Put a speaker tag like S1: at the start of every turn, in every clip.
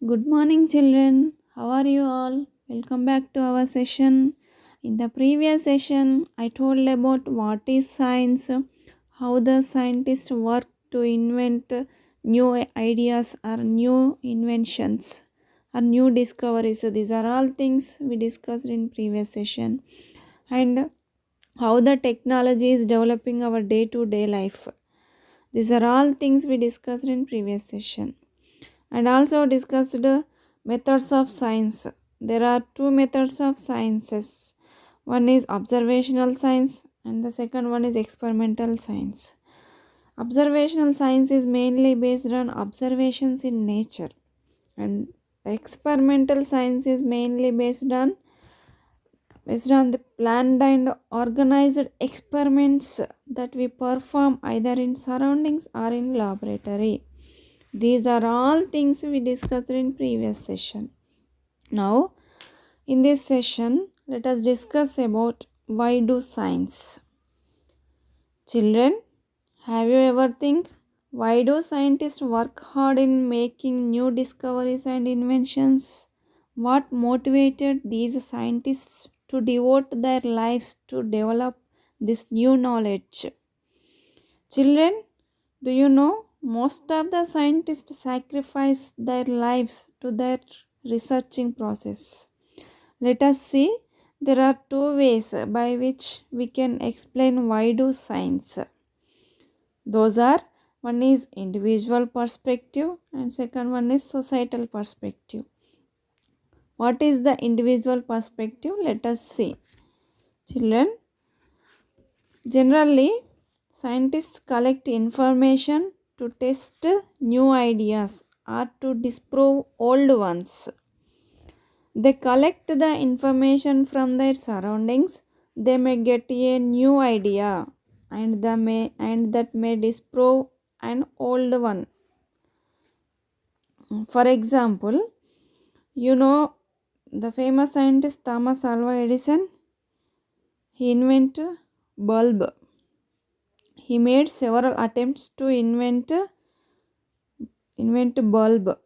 S1: Good morning, children. How are you all? Welcome back to our session. In the previous session, I told about what is science, how the scientists work to invent new ideas or new inventions or new discoveries. So these are all things we discussed in previous session, and how the technology is developing our day-to-day life. These are all things we discussed in previous session, and also discussed methods of science. There are two methods of sciences. One is observational science and the second one is experimental science. Observational science is mainly based on observations in nature, and experimental science is mainly based on the planned and organized experiments that we perform either in surroundings or in laboratory. These are all things we discussed in previous session. Now, in this session, let us discuss about why do science. Children, have you ever think why do scientists work hard in making new discoveries and inventions? What motivated these scientists to devote their lives to develop this new knowledge? Children, do you know most of the scientists sacrifice their lives to their researching process? Let us see. There are two ways by which we can explain why do science. Those are, one is individual perspective and second one is societal perspective. What is the individual perspective? Let us see. Children, generally scientists collect information to test new ideas or to disprove old ones. They collect the information from their surroundings. They may get a new idea and that may disprove an old one. For example, you know the famous scientist Thomas Alva Edison. He invented bulb. He made several attempts to invent bulb,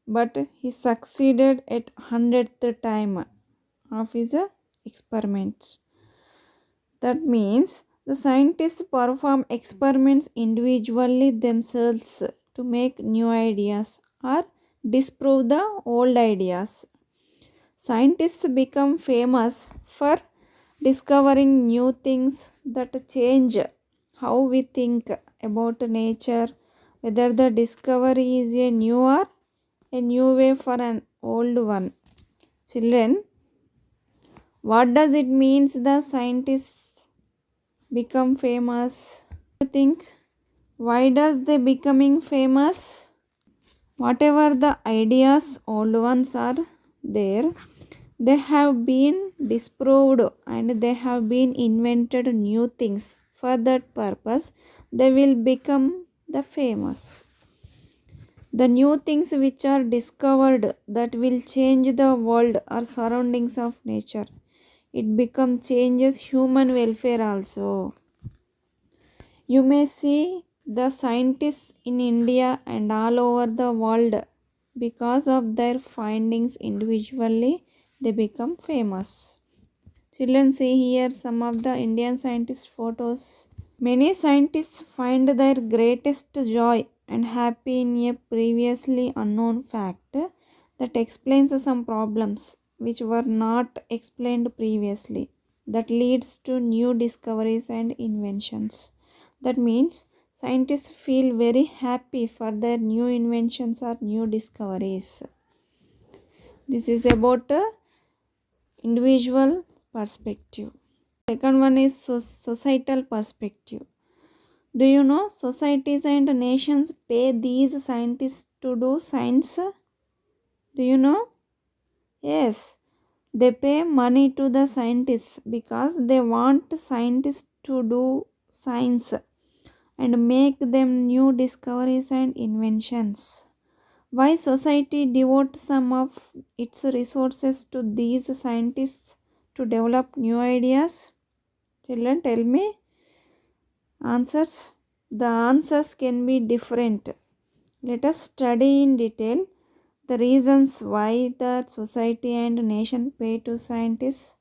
S1: but he succeeded at 100th time of his experiments. That means the scientists perform experiments individually themselves to make new ideas or disprove the old ideas. Scientists become famous for discovering new things that change how we think about nature, whether the discovery is a new or a new way for an old one. Children, what does it means the scientists become famous? You think why does they becoming famous? Whatever the ideas old ones are there, they have been disproved and they have been invented new things. For that purpose, they will become the famous. The new things which are discovered that will change the world or surroundings of nature. It become changes human welfare also. You may see the scientists in India and all over the world, because of their findings individually, they become famous. Children, see here some of the Indian scientists' photos. Many scientists find their greatest joy and happy in a previously unknown fact that explains some problems which were not explained previously, that leads to new discoveries and inventions. That means scientists feel very happy for their new inventions or new discoveries. This is about individual perspective. Second one is societal perspective. Do you know societies and nations pay these scientists to do science? Do you know? Yes, they pay money to the scientists because they want scientists to do science and make them new discoveries and inventions. Why society devote some of its resources to these scientists to develop new ideas? Children, tell me answers. The answers can be different. Let us study in detail the reasons why the society and nation pay to scientists.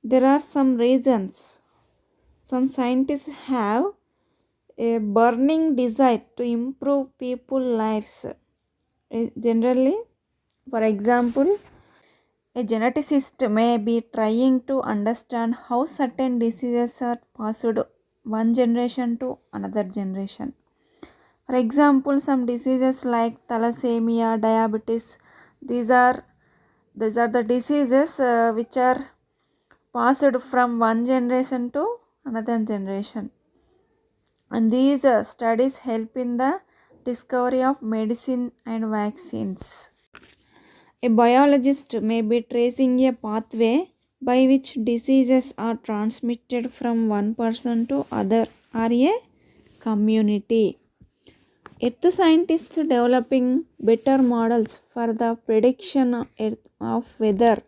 S1: There are some reasons. Some scientists have a burning desire to improve people's lives. Generally, for example, a geneticist may be trying to understand how certain diseases are passed one generation to another generation. For example, some diseases like thalassemia, diabetes, these are the diseases which are passed from one generation to another generation. And these studies help in the discovery of medicine and vaccines. A biologist may be tracing a pathway by which diseases are transmitted from one person to other or a community. Earth scientists developing better models for the prediction of weather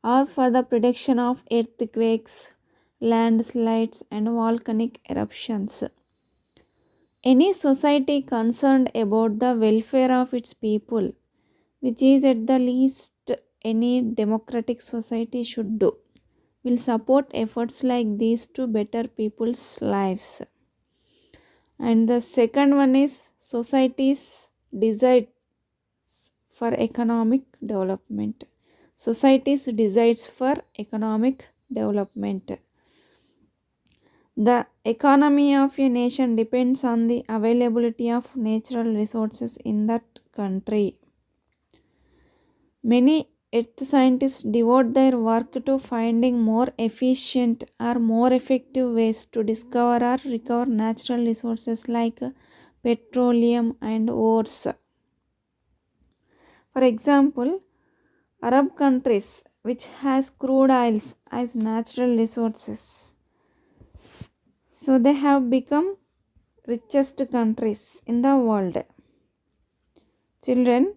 S1: or for the prediction of earthquakes, landslides, and volcanic eruptions. Any society concerned about the welfare of its people, which is at the least any democratic society should do, will support efforts like these to better people's lives. And the second one is society's desire for economic development. Society's desires for economic development. The economy of a nation depends on the availability of natural resources in that country. Many earth scientists devote their work to finding more efficient or more effective ways to discover or recover natural resources like petroleum and ores. For example, Arab countries which has crude oils as natural resources, so they have become richest countries in the world. Children,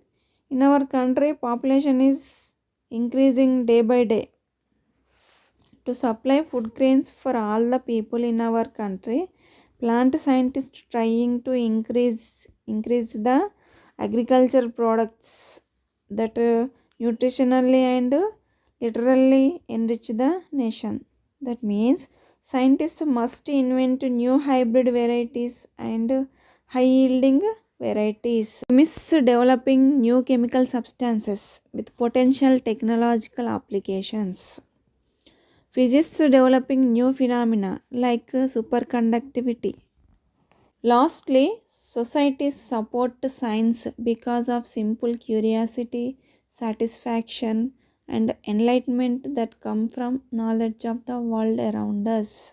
S1: in our country population is increasing day by day. To supply food grains for all the people in our country, plant scientists trying to increase the agriculture products that nutritionally and literally enrich the nation. That means scientists must invent new hybrid varieties and high yielding varieties. Chemists developing new chemical substances with potential technological applications. Physicists developing new phenomena like superconductivity. Lastly, societies support science because of simple curiosity, satisfaction, and enlightenment that come from knowledge of the world around us.